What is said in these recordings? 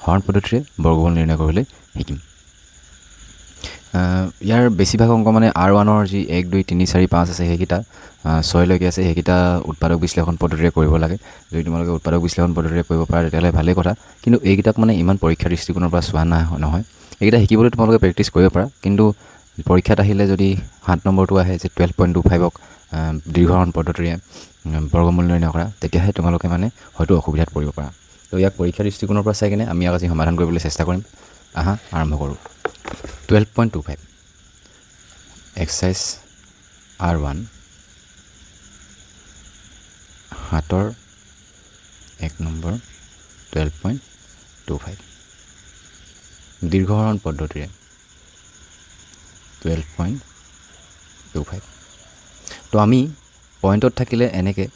হৰণ পদ্ধতিৰে বৰ্গমূল নিৰ্ণয় কৰিবলৈ শিকিম ইয়াৰ বেছিভাগ অংক মানে R1ৰ যি 1 2 3 4 5 আছে সেইকেইটা 6 লৈকে আছে সেইকেইটা উৎপাদক বিশ্লেষণ পদ্ধতিৰে কৰিব লাগে যদি তোমালোকে উৎপাদক বিশ্লেষণ পদ্ধতিৰে কৰিব পাৰা তেতিয়াহ'লে ভালেই কথা কিন্তু এইকেইটাক মানে ইমান পৰীক্ষাৰ দৃষ্টিকোণৰ পৰা চোৱা নহয় এইকেইটা শিকিবলৈ তোমালোকে প্ৰেক্টিছ কৰিব পাৰা কিন্তু পৰীক্ষাত আহিলে যদি 7 নম্বৰটো আহে যে 12.25ক দীৰ্ঘহৰণ পদ্ধতিৰে বৰ্গমূল নিৰ্ণয় কৰা তেতিয়াহে তোমালোকে মানে হয়তো অসুবিধাত পৰিব পাৰা তো ইয়াক পৰীক্ষাৰ দৃষ্টিকোণৰ পৰা চাই কিনে আমি আজি সমাধান কৰিবলৈ চেষ্টা কৰিম আহা আৰম্ভ কৰোঁ 12.25 এক্সাৰচাইজ R1 7ৰ 1 নম্বৰ 12.25 দীৰ্ঘহৰণ পদ্ধতিৰে 12.25 তো আমি পইণ্টত থাকিলে এনেকৈ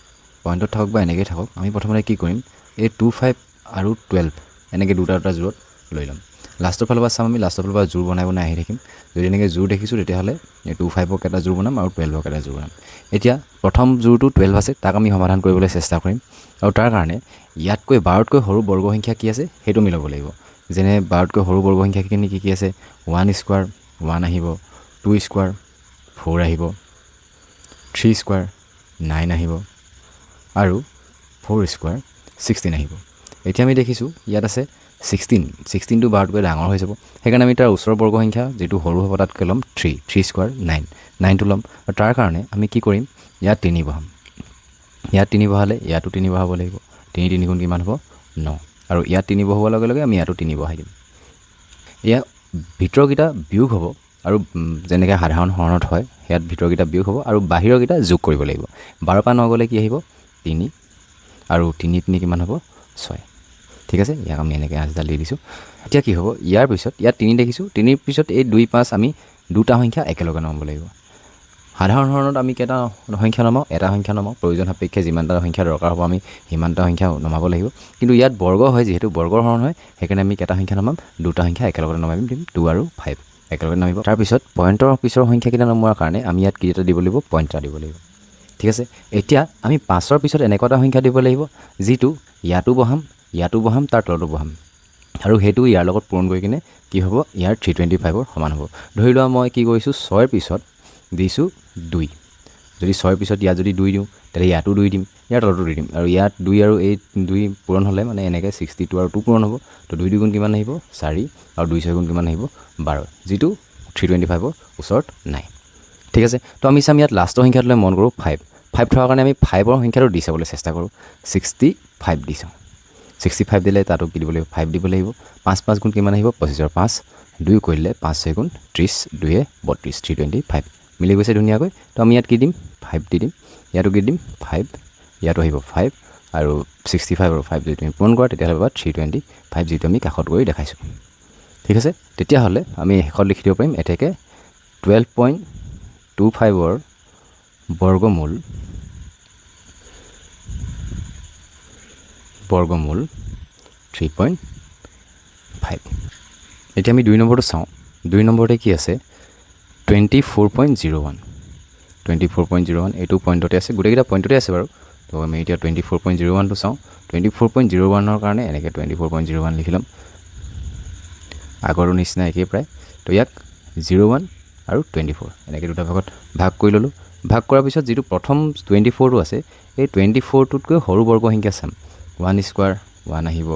পইণ্টত থাকক বা এনেকৈ থাকক আমি প্ৰথমতে কি কৰিম এই 25 আৰু 12 এনেকৈ দুটা জোৰত লৈ ল'ম লাষ্টৰ ফালৰ পৰা চাম আমি লাষ্টৰ ফালৰ পৰা জোৰ বনাই আহি থাকিম যদি এনেকৈ জোৰ দেখিছোঁ তেতিয়াহ'লে এই 25ক এটা জোৰ বনাম আৰু 12ক এটা জোৰ বনাম এতিয়া প্ৰথম জোৰটো 12 আছে তাক আমি সমাধান কৰিবলৈ চেষ্টা কৰিম আৰু তাৰ কাৰণে ইয়াতকৈ 12তকৈ সৰু বৰ্গ সংখ্যা কি আছে সেইটো মিলাব লাগিব যেনে 12তকৈ সৰু বৰ্গ সংখ্যাখিনি কি আছে 1 স্কোৱাৰ 1 আহিব 2 স্কোৱাৰ 4 আহিব 3 স্কোৱাৰ 9 আহিব আৰু 4 স্কোৱাৰ 16 আহিব এতিয়া আমি দেখিছোঁ ইয়াত আছে 16টো 12তকৈ ডাঙৰ হৈ যাব সেইকাৰণে আমি তাৰ ওচৰৰ বৰ্গ সংখ্যা যিটো সৰু হ'ব তাতকৈ ল'ম 3 স্কোৱাৰ 9টো ল'ম আৰু তাৰ কাৰণে আমি কি কৰিম ইয়াত 3 বহাম ইয়াত 3 বহালে ইয়াতো 3 বহাব লাগিব 3 গুণ কিমান হ'ব 9 আৰু ইয়াত 3 বহোৱাৰ লগে লগে আমি ইয়াতো 3 বহাই দিম ইয়াত ভিতৰকেইটা বিয়োগ হ'ব আৰু যেনেকৈ সাধাৰণ হৰণত হয় ইয়াত ভিতৰকেইটা বিয়োগ হ'ব আৰু বাহিৰকেইটা যোগ কৰিব লাগিব 12 পৰা 9 গ'লে কি আহিব 3 আৰু 3 কিমান হ'ব 6 ঠিক আছে ইয়াক আমি এনেকৈ আঁচডাল দি দিছোঁ এতিয়া কি হ'ব ইয়াৰ পিছত ইয়াত 3 দেখিছোঁ 3ৰ পিছত এই 2 5 আমি দুটা সংখ্যা একেলগে নমাব লাগিব সাধাৰণ হৰণত আমি কেইটা সংখ্যা নমাওঁ এটা সংখ্যা নমাওঁ প্ৰয়োজন সাপেক্ষে যিমানটা সংখ্যা দৰকাৰ হ'ব আমি সিমানটা সংখ্যা নমাব লাগিব কিন্তু ইয়াত বৰ্গ হয় যিহেতু বৰ্গৰ হৰণ হয় সেইকাৰণে আমি কেইটা সংখ্যা নমাম দুটা সংখ্যা একেলগে নমাই দিম 2 আৰু 5 একেলগে নামিব তাৰপিছত পইণ্টৰ পিছৰ সংখ্যাকেইটা নমোৱাৰ কাৰণে আমি ইয়াত কি এটা দিব লাগিব পইণ্ট এটা দিব লাগিব ঠিক আছে এতিয়া আমি 5ৰ পিছত এনেকুৱা এটা সংখ্যা দিব লাগিব যিটো ইয়াতো বহাম তাৰ তলতো বহাম আৰু সেইটো ইয়াৰ লগত পূৰণ কৰি কিনে কি হ'ব ইয়াৰ 325ৰ সমান হ'ব ধৰি লোৱা মই কি কৰিছোঁ 6ৰ পিছত দিছোঁ 2 যদি 6ৰ পিছত ইয়াত যদি 2 দিওঁ তেতিয়াহ'লে ইয়াতো 2 দিম ইয়াৰ তলতো 2 দিম আৰু ইয়াত 2 আৰু এই 2 পূৰণ হ'লে মানে এনেকৈ 62 আৰু 2 পূৰণ হ'ব তো 2 গুণ কিমান আহিব 4 আৰু 2 6 গুণ কিমান আহিব 12 যিটো 325ৰ ওচৰত নাই ঠিক আছে তো আমি চাম ইয়াত লাষ্টৰ সংখ্যাটোলৈ মন কৰোঁ 5 থকাৰ কাৰণে আমি 5ৰ সংখ্যাটো দি চাবলৈ চেষ্টা কৰোঁ 65 দি চাওঁ 65 দিলে তাতো কি দিব লাগিব 5 দিব লাগিব 5 গুণ কিমান আহিব 25ৰ 5 2 কৰিলে 5 6 গুণ 30 2 32 325 মিলি গৈছে ধুনীয়াকৈ তো আমি ইয়াত কি দিম 5 দি দিম ইয়াতো কি দিম 5 ইয়াতো আহিব 5 আৰু 65 আৰু 5 যদি তুমি পূৰণ কৰা তেতিয়াহ'লে পাবা 325 যিটো আমি কাষত গৈ দেখাইছোঁ ঠিক আছে তেতিয়াহ'লে আমি শেষত লিখি দিব পাৰিম এতেকে 12.25ৰ বৰ্গমূল 3.5 এতিয়া আমি 2 নম্বৰটো চাওঁ 2 নম্বৰতে কি আছে 24.01 এইটো পইণ্টতে আছে গোটেইকেইটা পইণ্টতে আছে বাৰু তো আমি এতিয়া 24.01টো চাওঁ 24.01ৰ কাৰণে এনেকৈ 24.01 লিখি ল'ম আগৰ নিচিনা একেই প্ৰায় তো ইয়াক 01 আৰু 24 এনেকৈ দুটা ভাগত ভাগ কৰি ল'লোঁ ভাগ কৰাৰ পিছত যিটো প্ৰথম 24টো আছে এই 24টোতকৈ সৰু বৰ্গ সংখ্যা চাম 1 স্কোৱাৰ 1 আহিব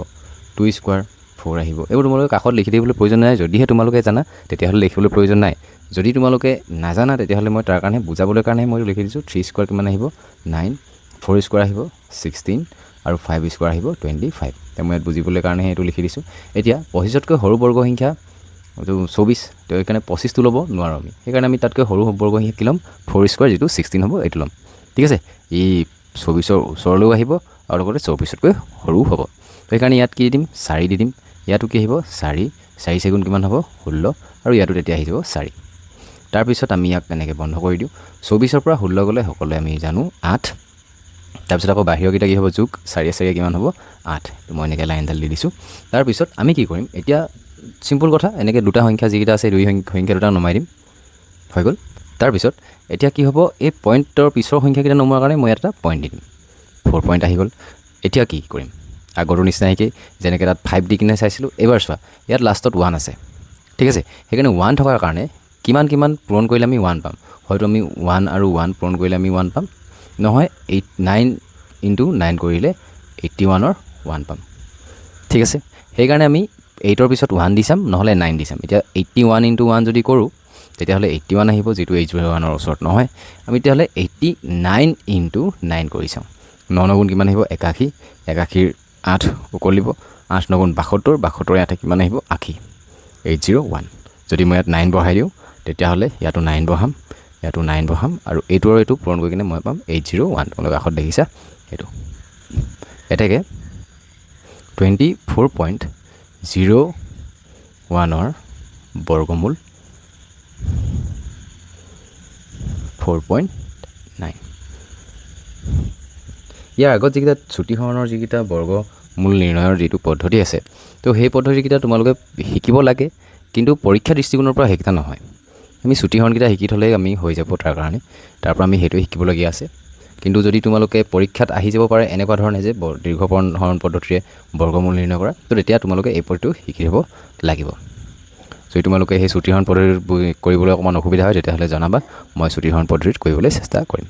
2 স্কোৱাৰ 4 আহিব এইবোৰ তোমালোকে কাষত লিখি দিবলৈ প্ৰয়োজন নাই যদিহে তোমালোকে জানা তেতিয়াহ'লে লিখিবলৈ প্ৰয়োজন নাই যদি তোমালোকে নাজানা তেতিয়াহ'লে মই তাৰ কাৰণে বুজাবলৈ কাৰণে মই লিখি দিছোঁ 3 স্কোৱাৰ কিমান আহিব 9 4 স্কোৱাৰ আহিব 16 আৰু 5 স্কোৱাৰ আহিব 25 তো মই ইয়াত বুজিবলৈ কাৰণে এইটো লিখি দিছোঁ এতিয়া 25তকৈ সৰু বৰ্গ সংখ্যা এইটো 24 তো সেইকাৰণে 25টো ল'ব নোৱাৰোঁ আমি সেইকাৰণে আমি তাতকৈ সৰু বৰ্গ সংখ্যা কি ল'ম 4 স্কোৱাৰ যিটো 16 হ'ব এইটো ল'ম ঠিক আছে এই 24ৰ ওচৰলৈও আহিব আৰু লগতে 24তকৈ সৰু হ'ব সেইকাৰণে ইয়াত কি দিম 4 দি দিম ইয়াতো কি আহিব 4 4 গুণ কিমান হ'ব 16 আৰু ইয়াতো তেতিয়া আহি যাব 4 তাৰপিছত আমি ইয়াক এনেকৈ বন্ধ কৰি দিওঁ 24ৰ পৰা 16 গ'লে সকলোৱে আমি জানো 8 তাৰপিছত আকৌ বাহিৰকেইটা কি হ'ব যোগ 4 কিমান হ'ব 8 তো মই এনেকৈ লাইনডাল দি দিছোঁ তাৰপিছত আমি কি কৰিম এতিয়া চিম্পল কথা এনেকৈ দুটা সংখ্যা যিকেইটা আছে দুই সংখ্যা দুটা নমাই দিম হৈ গ'ল তাৰপিছত এতিয়া কি হ'ব এই পইণ্টৰ পিছৰ সংখ্যাকেইটা নমোৱাৰ কাৰণে মই এটা পইণ্ট দি দিম 4 পইণ্ট আহি গ'ল এতিয়া কি কৰিম আগৰটো নিচিনা একেই যেনেকৈ তাত 5 দি কিনে চাইছিলোঁ। এইবাৰ চোৱা ইয়াত লাষ্টত 1 আছে, ঠিক আছে। সেইকাৰণে 1 থকাৰ কাৰণে কিমান পূৰণ কৰিলে আমি 1 পাম। হয়তো আমি 1 আৰু 1 পূৰণ কৰিলে আমি 1 পাম, নহয় 9 × 9 কৰিলে 81ৰ 1 পাম, ঠিক আছে। সেইকাৰণে আমি 8ৰ পিছত 1 দি চাম, নহ'লে 9 দি চাম। এতিয়া 81 × 1 যদি কৰোঁ তেতিয়াহ'লে 81 আহিব, যিটো 801ৰ ওচৰত নহয়। আমি তেতিয়াহ'লে 89 × 9 কৰি চাওঁ। 9 9 গুণ কিমান আহিব? 81, 81ৰ 8 উকলিব, 8 9 গুণ 72, 72ৰ 8 কিমান আহিব? 80, 801। যদি মই ইয়াত 9 বহাই দিওঁ তেতিয়াহ'লে ইয়াতো 9 বহাম, ইয়াতো 9 বহাম, আৰু এইটো আৰু এইটো পূৰণ কৰি কিনে মই পাম 801। তোমালোকে কাষত দেখিছা সেইটো। এতেকে 24.01ৰ বৰ্গমূল 4.9। ইয়াৰ আগত যিকেইটা চুটিহৰণৰ যিকেইটা বৰ্গমূল নিৰ্ণয়ৰ যিটো পদ্ধতি আছে, তো সেই পদ্ধতিকেইটা তোমালোকে শিকিব লাগে, কিন্তু পৰীক্ষা দৃষ্টিকোণৰ পৰা সেইকেইটা নহয়। আমি চুটিহৰণকেইটা শিকি থ'লেই আমি হৈ যাব তাৰ কাৰণে, তাৰ পৰা আমি সেইটোৱে শিকিবলগীয়া আছে। কিন্তু যদি তোমালোকে পৰীক্ষাত আহি যাব পাৰে এনেকুৱা ধৰণে যে দীৰ্ঘহৰণ পদ্ধতিৰে বৰ্গমূল নিৰ্ণয় কৰা, তো তেতিয়া তোমালোকে এই পদ্ধতিটো শিকি থ'ব লাগিব। যদি তোমালোকে সেই চুটিহৰণ পদ্ধতিত কৰিবলৈ অকণমান অসুবিধা হয় তেতিয়াহ'লে জনাবা, মই চুটিহৰণ পদ্ধতিত কৰিবলৈ চেষ্টা কৰিম।